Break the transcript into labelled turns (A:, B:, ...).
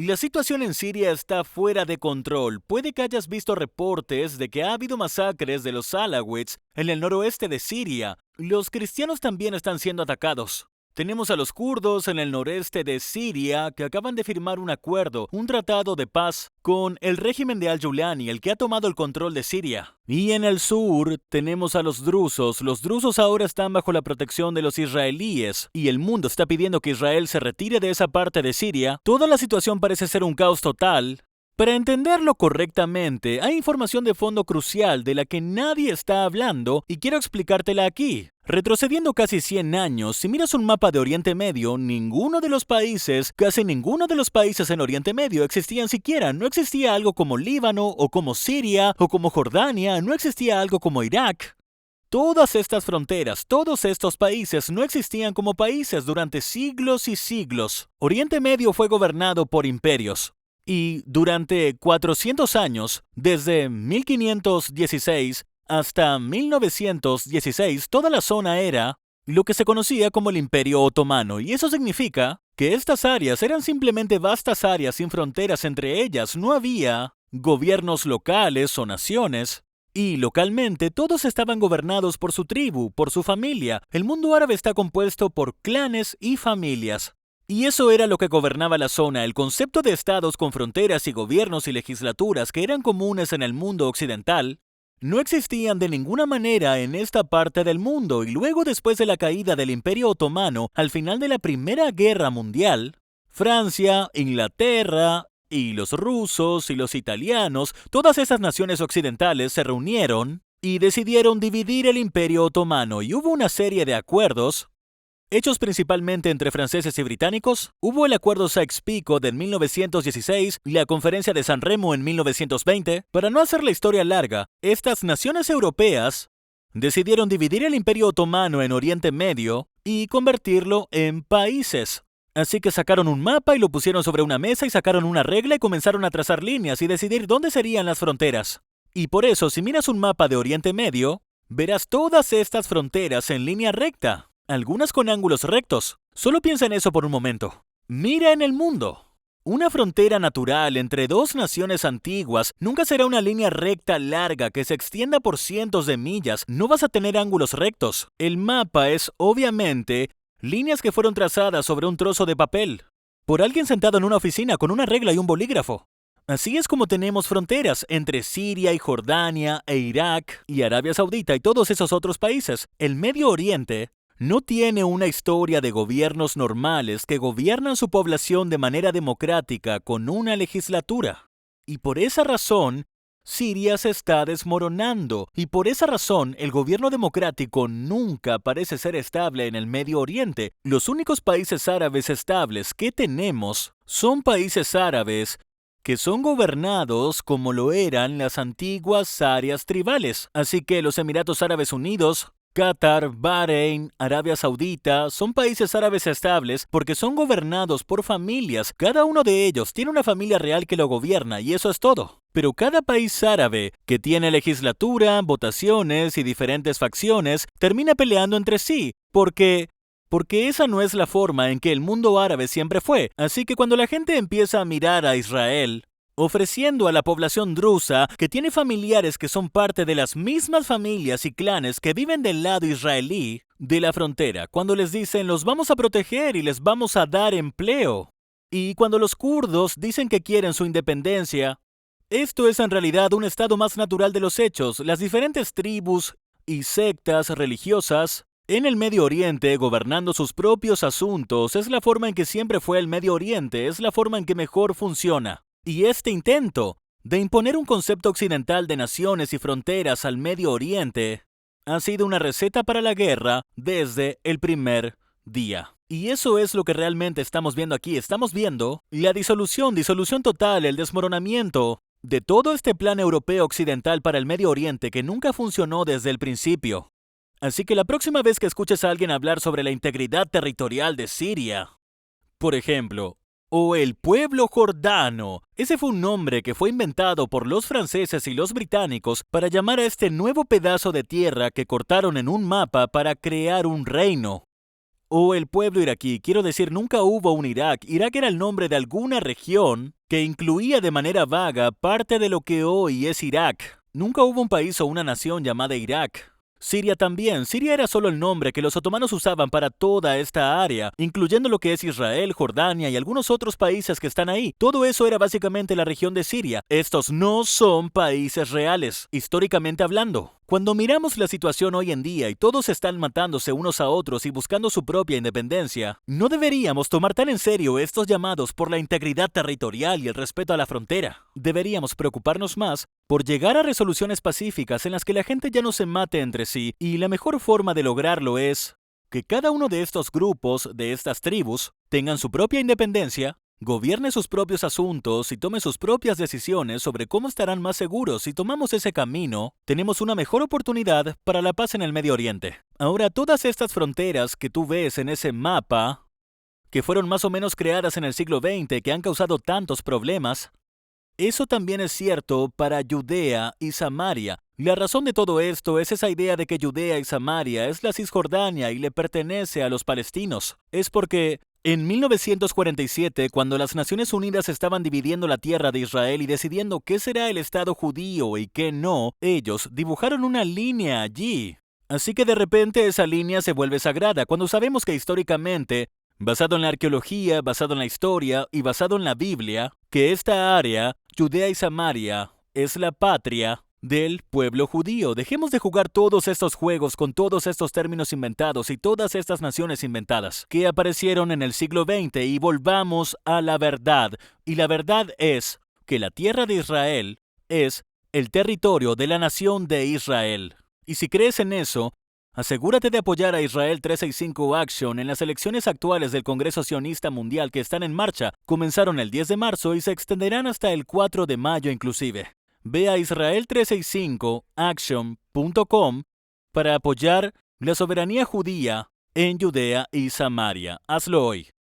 A: La situación en Siria está fuera de control. Puede que hayas visto reportes de que ha habido masacres de los Alawites en el noroeste de Siria. Los cristianos también están siendo atacados. Tenemos a los kurdos en el noreste de Siria que acaban de firmar un acuerdo, un tratado de paz con el régimen de Al-Yulani, el que ha tomado el control de Siria. Y en el sur tenemos a los drusos. Los drusos ahora están bajo la protección de los israelíes y el mundo está pidiendo que Israel se retire de esa parte de Siria. Toda la situación parece ser un caos total. Para entenderlo correctamente, hay información de fondo crucial de la que nadie está hablando y quiero explicártela aquí. Retrocediendo casi 100 años, si miras un mapa de Oriente Medio, casi ninguno de los países en Oriente Medio existían siquiera. No existía algo como Líbano o como Siria o como Jordania, no existía algo como Irak. Todas estas fronteras, todos estos países no existían como países durante siglos y siglos. Oriente Medio fue gobernado por imperios. Y durante 400 años, desde 1516 hasta 1916, toda la zona era lo que se conocía como el Imperio Otomano, y eso significa que estas áreas eran simplemente vastas áreas sin fronteras entre ellas. No había gobiernos locales o naciones, y localmente todos estaban gobernados por su tribu, por su familia. El mundo árabe está compuesto por clanes y familias. Y eso era lo que gobernaba la zona, el concepto de estados con fronteras y gobiernos y legislaturas que eran comunes en el mundo occidental, no existían de ninguna manera en esta parte del mundo. Y luego, después de la caída del Imperio Otomano, al final de la Primera Guerra Mundial, Francia, Inglaterra y los rusos y los italianos, todas esas naciones occidentales se reunieron y decidieron dividir el Imperio Otomano, y hubo una serie de acuerdos hechos principalmente entre franceses y británicos. Hubo el Acuerdo Sykes-Picot en 1916 y la Conferencia de San Remo en 1920. Para no hacer la historia larga, estas naciones europeas decidieron dividir el Imperio Otomano en Oriente Medio y convertirlo en países. Así que sacaron un mapa y lo pusieron sobre una mesa y sacaron una regla y comenzaron a trazar líneas y decidir dónde serían las fronteras. Y por eso, si miras un mapa de Oriente Medio, verás todas estas fronteras en línea recta. Algunas con ángulos rectos. Solo piensa en eso por un momento. Mira en el mundo. Una frontera natural entre dos naciones antiguas nunca será una línea recta larga que se extienda por cientos de millas. No vas a tener ángulos rectos. El mapa es, obviamente, líneas que fueron trazadas sobre un trozo de papel por alguien sentado en una oficina con una regla y un bolígrafo. Así es como tenemos fronteras entre Siria y Jordania e Irak y Arabia Saudita y todos esos otros países. El Medio Oriente no tiene una historia de gobiernos normales que gobiernan su población de manera democrática con una legislatura. Y por esa razón, Siria se está desmoronando. Y por esa razón, el gobierno democrático nunca parece ser estable en el Medio Oriente. Los únicos países árabes estables que tenemos son países árabes que son gobernados como lo eran las antiguas áreas tribales. Así que los Emiratos Árabes Unidos, Qatar, Bahrein, Arabia Saudita son países árabes estables porque son gobernados por familias. Cada uno de ellos tiene una familia real que lo gobierna y eso es todo. Pero cada país árabe que tiene legislatura, votaciones y diferentes facciones termina peleando entre sí porque esa no es la forma en que el mundo árabe siempre fue. Así que cuando la gente empieza a mirar a Israel ofreciendo a la población drusa, que tiene familiares que son parte de las mismas familias y clanes que viven del lado israelí de la frontera, cuando les dicen los vamos a proteger y les vamos a dar empleo, y cuando los kurdos dicen que quieren su independencia, esto es en realidad un estado más natural de los hechos. Las diferentes tribus y sectas religiosas en el Medio Oriente gobernando sus propios asuntos es la forma en que siempre fue el Medio Oriente, es la forma en que mejor funciona. Y este intento de imponer un concepto occidental de naciones y fronteras al Medio Oriente ha sido una receta para la guerra desde el primer día. Y eso es lo que realmente estamos viendo aquí. Estamos viendo la disolución total, el desmoronamiento de todo este plan europeo occidental para el Medio Oriente que nunca funcionó desde el principio. Así que la próxima vez que escuches a alguien hablar sobre la integridad territorial de Siria, por ejemplo, o el pueblo jordano. Ese fue un nombre que fue inventado por los franceses y los británicos para llamar a este nuevo pedazo de tierra que cortaron en un mapa para crear un reino. o el pueblo iraquí. Quiero decir, nunca hubo un Irak. Irak era el nombre de alguna región que incluía de manera vaga parte de lo que hoy es Irak. Nunca hubo un país o una nación llamada Irak. Siria también. Siria era solo el nombre que los otomanos usaban para toda esta área, incluyendo lo que es Israel, Jordania y algunos otros países que están ahí. Todo eso era básicamente la región de Siria. Estos no son países reales, históricamente hablando. Cuando miramos la situación hoy en día y todos están matándose unos a otros y buscando su propia independencia, no deberíamos tomar tan en serio estos llamados por la integridad territorial y el respeto a la frontera. Deberíamos preocuparnos más por llegar a resoluciones pacíficas en las que la gente ya no se mate entre sí, y la mejor forma de lograrlo es que cada uno de estos grupos, de estas tribus, tengan su propia independencia, gobierne sus propios asuntos y tome sus propias decisiones sobre cómo estarán más seguros. Si tomamos ese camino, tenemos una mejor oportunidad para la paz en el Medio Oriente. Ahora, todas estas fronteras que tú ves en ese mapa, que fueron más o menos creadas en el siglo XX, que han causado tantos problemas, eso también es cierto para Judea y Samaria. La razón de todo esto es esa idea de que Judea y Samaria es la Cisjordania y le pertenece a los palestinos. Es porque en 1947, cuando las Naciones Unidas estaban dividiendo la tierra de Israel y decidiendo qué será el Estado judío y qué no, ellos dibujaron una línea allí. Así que de repente esa línea se vuelve sagrada, cuando sabemos que históricamente, basado en la arqueología, basado en la historia y basado en la Biblia, que esta área, Judea y Samaria, es la patria del pueblo judío. Dejemos de jugar todos estos juegos con todos estos términos inventados y todas estas naciones inventadas que aparecieron en el siglo XX y volvamos a la verdad. Y la verdad es que la tierra de Israel es el territorio de la nación de Israel. Y si crees en eso, asegúrate de apoyar a Israel 365 Action en las elecciones actuales del Congreso Sionista Mundial que están en marcha. Comenzaron el 10 de marzo y se extenderán hasta el 4 de mayo inclusive. Ve a Israel365action.com para apoyar la soberanía judía en Judea y Samaria. Hazlo hoy.